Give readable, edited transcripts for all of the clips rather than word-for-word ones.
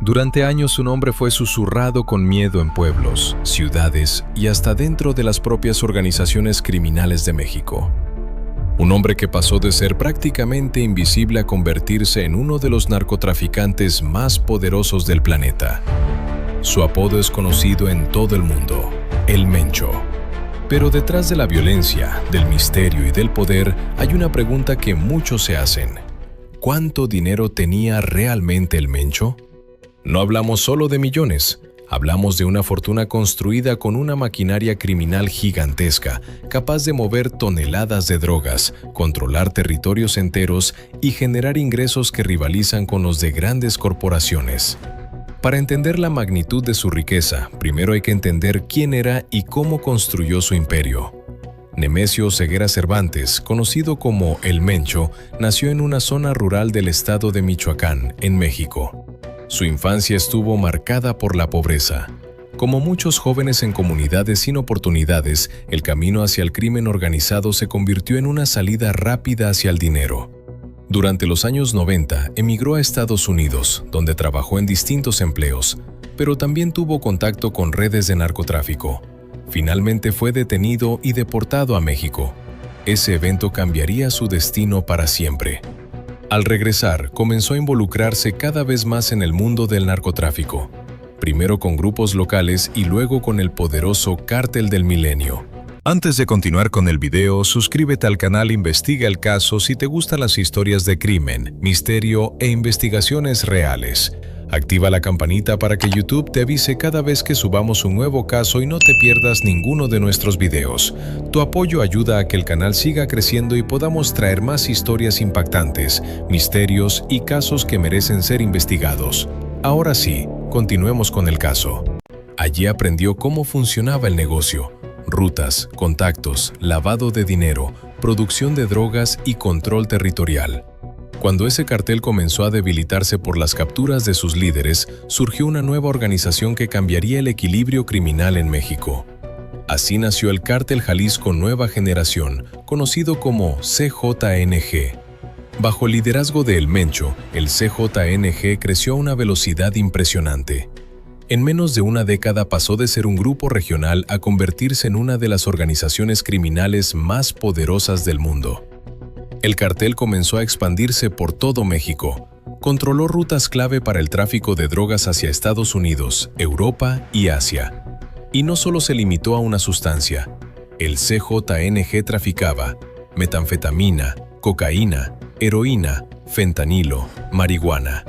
Durante años su nombre fue susurrado con miedo en pueblos, ciudades y hasta dentro de las propias organizaciones criminales de México. Un hombre que pasó de ser prácticamente invisible a convertirse en uno de los narcotraficantes más poderosos del planeta. Su apodo es conocido en todo el mundo, El Mencho. Pero detrás de la violencia, del misterio y del poder hay una pregunta que muchos se hacen. ¿Cuánto dinero tenía realmente El Mencho? No hablamos solo de millones, hablamos de una fortuna construida con una maquinaria criminal gigantesca, capaz de mover toneladas de drogas, controlar territorios enteros y generar ingresos que rivalizan con los de grandes corporaciones. Para entender la magnitud de su riqueza, primero hay que entender quién era y cómo construyó su imperio. Nemesio Ceguera Cervantes, conocido como El Mencho, nació en una zona rural del estado de Michoacán, en México. Su infancia estuvo marcada por la pobreza. Como muchos jóvenes en comunidades sin oportunidades, el camino hacia el crimen organizado se convirtió en una salida rápida hacia el dinero. Durante los años 90, emigró a Estados Unidos, donde trabajó en distintos empleos, pero también tuvo contacto con redes de narcotráfico. Finalmente fue detenido y deportado a México. Ese evento cambiaría su destino para siempre. Al regresar, comenzó a involucrarse cada vez más en el mundo del narcotráfico, primero con grupos locales y luego con el poderoso Cártel del Milenio. Antes de continuar con el video, suscríbete al canal Investiga el Caso si te gustan las historias de crimen, misterio e investigaciones reales. Activa la campanita para que YouTube te avise cada vez que subamos un nuevo caso y no te pierdas ninguno de nuestros videos. Tu apoyo ayuda a que el canal siga creciendo y podamos traer más historias impactantes, misterios y casos que merecen ser investigados. Ahora sí, continuemos con el caso. Allí aprendió cómo funcionaba el negocio: rutas, contactos, lavado de dinero, producción de drogas y control territorial. Cuando ese cartel comenzó a debilitarse por las capturas de sus líderes, surgió una nueva organización que cambiaría el equilibrio criminal en México. Así nació el Cártel Jalisco Nueva Generación, conocido como CJNG. Bajo el liderazgo de El Mencho, el CJNG creció a una velocidad impresionante. En menos de una década pasó de ser un grupo regional a convertirse en una de las organizaciones criminales más poderosas del mundo. El cartel comenzó a expandirse por todo México. Controló rutas clave para el tráfico de drogas hacia Estados Unidos, Europa y Asia. Y no solo se limitó a una sustancia. El CJNG traficaba metanfetamina, cocaína, heroína, fentanilo, marihuana.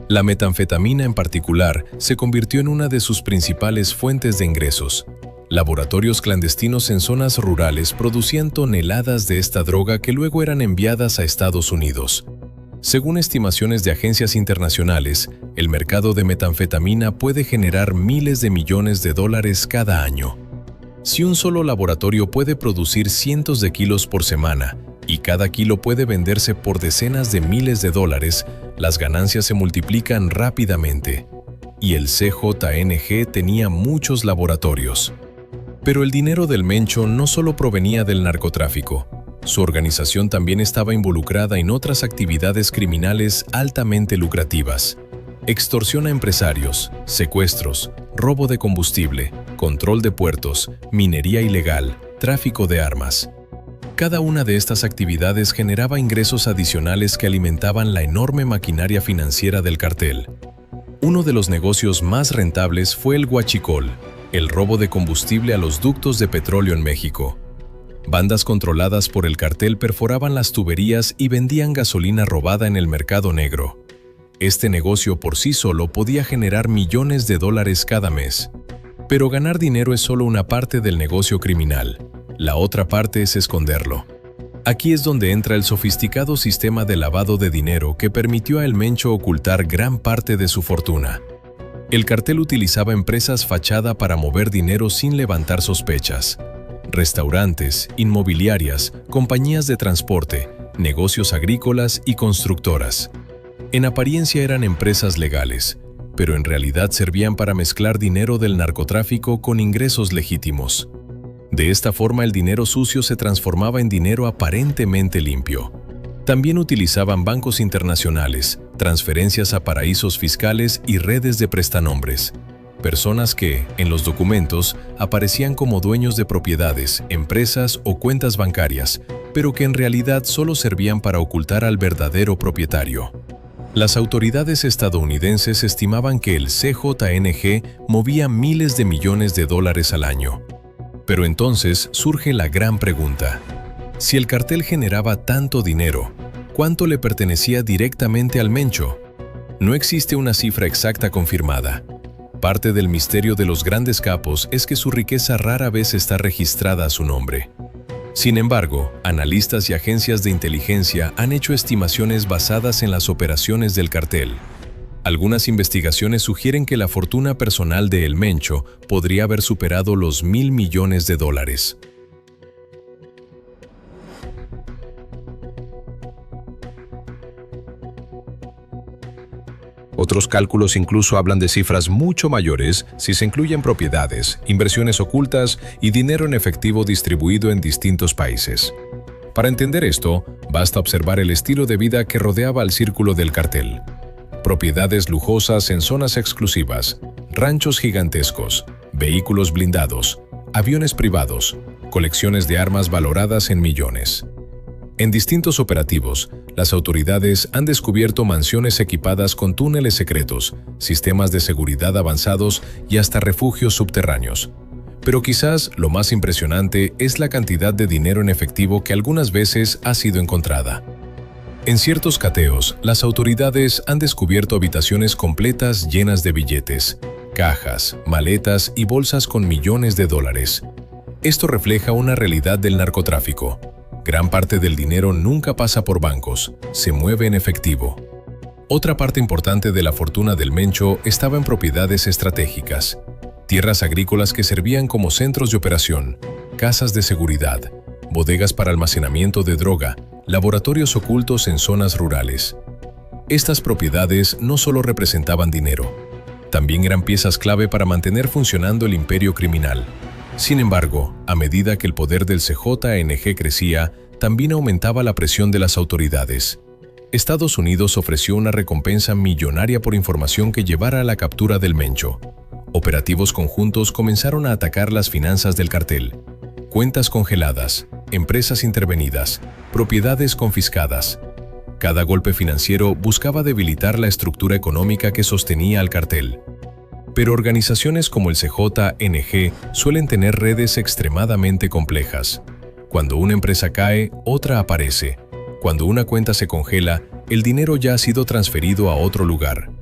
La metanfetamina en particular se convirtió en una de sus principales fuentes de ingresos. Laboratorios clandestinos en zonas rurales producían toneladas de esta droga que luego eran enviadas a Estados Unidos. Según estimaciones de agencias internacionales, el mercado de metanfetamina puede generar miles de millones de dólares cada año. Si un solo laboratorio puede producir cientos de kilos por semana y cada kilo puede venderse por decenas de miles de dólares, las ganancias se multiplican rápidamente. Y el CJNG tenía muchos laboratorios. Pero el dinero del Mencho no solo provenía del narcotráfico. Su organización también estaba involucrada en otras actividades criminales altamente lucrativas: extorsión a empresarios, secuestros, robo de combustible, control de puertos, minería ilegal, tráfico de armas. Cada una de estas actividades generaba ingresos adicionales que alimentaban la enorme maquinaria financiera del cartel. Uno de los negocios más rentables fue el huachicol, el robo de combustible a los ductos de petróleo en México. Bandas controladas por el cartel perforaban las tuberías y vendían gasolina robada en el mercado negro. Este negocio por sí solo podía generar millones de dólares cada mes. Pero ganar dinero es solo una parte del negocio criminal. La otra parte es esconderlo. Aquí es donde entra el sofisticado sistema de lavado de dinero que permitió a El Mencho ocultar gran parte de su fortuna. El cartel utilizaba empresas fachada para mover dinero sin levantar sospechas. Restaurantes, inmobiliarias, compañías de transporte, negocios agrícolas y constructoras. En apariencia eran empresas legales, pero en realidad servían para mezclar dinero del narcotráfico con ingresos legítimos. De esta forma, el dinero sucio se transformaba en dinero aparentemente limpio. También utilizaban bancos internacionales, transferencias a paraísos fiscales y redes de prestanombres. Personas que, en los documentos, aparecían como dueños de propiedades, empresas o cuentas bancarias, pero que en realidad solo servían para ocultar al verdadero propietario. Las autoridades estadounidenses estimaban que el CJNG movía miles de millones de dólares al año. Pero entonces surge la gran pregunta. Si el cartel generaba tanto dinero, ¿cuánto le pertenecía directamente al Mencho? No existe una cifra exacta confirmada. Parte del misterio de los grandes capos es que su riqueza rara vez está registrada a su nombre. Sin embargo, analistas y agencias de inteligencia han hecho estimaciones basadas en las operaciones del cartel. Algunas investigaciones sugieren que la fortuna personal de El Mencho podría haber superado los $1.000 millones. Otros cálculos incluso hablan de cifras mucho mayores si se incluyen propiedades, inversiones ocultas y dinero en efectivo distribuido en distintos países. Para entender esto, basta observar el estilo de vida que rodeaba al círculo del cartel. Propiedades lujosas en zonas exclusivas, ranchos gigantescos, vehículos blindados, aviones privados, colecciones de armas valoradas en millones. En distintos operativos, las autoridades han descubierto mansiones equipadas con túneles secretos, sistemas de seguridad avanzados y hasta refugios subterráneos. Pero quizás lo más impresionante es la cantidad de dinero en efectivo que algunas veces ha sido encontrada. En ciertos cateos, las autoridades han descubierto habitaciones completas llenas de billetes, cajas, maletas y bolsas con millones de dólares. Esto refleja una realidad del narcotráfico. Gran parte del dinero nunca pasa por bancos, se mueve en efectivo. Otra parte importante de la fortuna del Mencho estaba en propiedades estratégicas, tierras agrícolas que servían como centros de operación, casas de seguridad, bodegas para almacenamiento de droga, laboratorios ocultos en zonas rurales. Estas propiedades no solo representaban dinero, también eran piezas clave para mantener funcionando el imperio criminal. Sin embargo, a medida que el poder del CJNG crecía, también aumentaba la presión de las autoridades. Estados Unidos ofreció una recompensa millonaria por información que llevara a la captura del Mencho. Operativos conjuntos comenzaron a atacar las finanzas del cartel. Cuentas congeladas, empresas intervenidas, propiedades confiscadas. Cada golpe financiero buscaba debilitar la estructura económica que sostenía al cartel. Pero organizaciones como el CJNG suelen tener redes extremadamente complejas. Cuando una empresa cae, otra aparece. Cuando una cuenta se congela, el dinero ya ha sido transferido a otro lugar.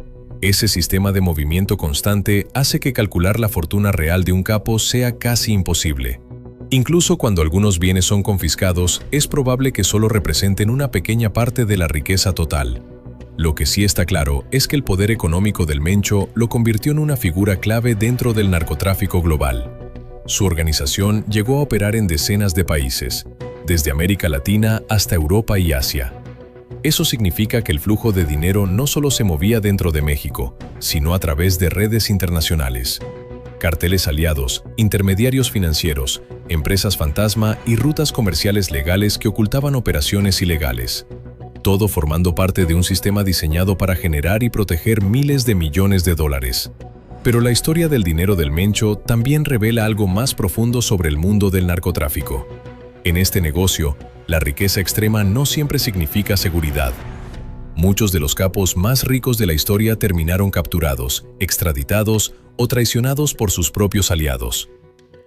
Ese sistema de movimiento constante hace que calcular la fortuna real de un capo sea casi imposible. Incluso cuando algunos bienes son confiscados, es probable que solo representen una pequeña parte de la riqueza total. Lo que sí está claro es que el poder económico del Mencho lo convirtió en una figura clave dentro del narcotráfico global. Su organización llegó a operar en decenas de países, desde América Latina hasta Europa y Asia. Eso significa que el flujo de dinero no solo se movía dentro de México, sino a través de redes internacionales. Carteles aliados, intermediarios financieros, empresas fantasma y rutas comerciales legales que ocultaban operaciones ilegales. Todo formando parte de un sistema diseñado para generar y proteger miles de millones de dólares. Pero la historia del dinero del Mencho también revela algo más profundo sobre el mundo del narcotráfico. En este negocio, la riqueza extrema no siempre significa seguridad. Muchos de los capos más ricos de la historia terminaron capturados, extraditados o traicionados por sus propios aliados.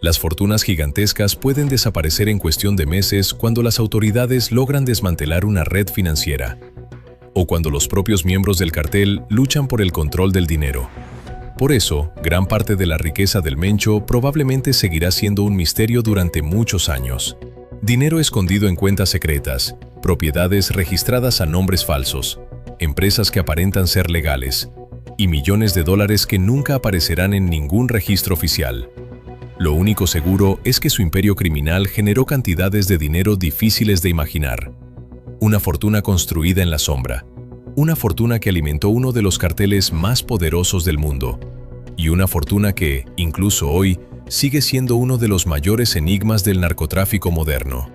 Las fortunas gigantescas pueden desaparecer en cuestión de meses cuando las autoridades logran desmantelar una red financiera, o cuando los propios miembros del cartel luchan por el control del dinero. Por eso, gran parte de la riqueza del Mencho probablemente seguirá siendo un misterio durante muchos años. Dinero escondido en cuentas secretas, propiedades registradas a nombres falsos, empresas que aparentan ser legales, y millones de dólares que nunca aparecerán en ningún registro oficial. Lo único seguro es que su imperio criminal generó cantidades de dinero difíciles de imaginar. Una fortuna construida en la sombra. Una fortuna que alimentó uno de los carteles más poderosos del mundo. Y una fortuna que, incluso hoy, sigue siendo uno de los mayores enigmas del narcotráfico moderno.